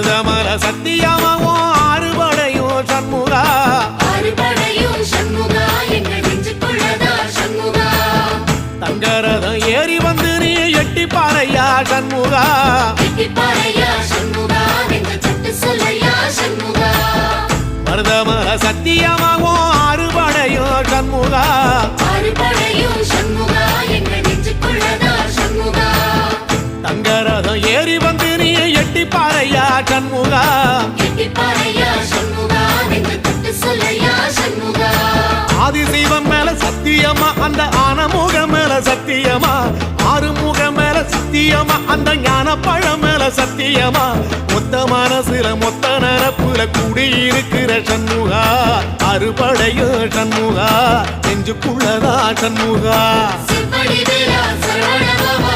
மருதமல சத்தியமாவோ ஆறுபடையும் சண்முகா ஆறுபடையும் சண்முகா எங்க நெஞ்சுக்குள்ளதா சண்முகா தங்கரதம் ஏறி வந்து நீ எட்டி பாறையா சண்முகா எட்டி பாறையா சண்முகா எங்க சட்டு சொல்லையா சண்முகா மருதமல சத்தியமாவோ ஆறுபடையும் சண்முகா ஆறுபடையும் சண்முகா எங்க நெஞ்சுக்குள்ளதா சண்முகா தங்கரதம் ஏறி வந்து நீ எட்டி பாறையா சண்முகா எட்டி பாறையா சண்முகா எங்க சட்டு சொல்லையா சண்முகா ஆதிசைவம் மேல சத்தியமா அந்த ஆனமுகம் மேல சத்தியமா ஆறுமுகம் மேல சத்தியமா அந்த ஞான பழம் மேல சத்தியமா மொத்த மனசுல மொத்த நரப்புல குடியிருக்கிற சண்முகா அறுபடையும் சண்முகா நெஞ்சுக்குள்ளதா சண்முகா சிவடி வேலா சரவண பவா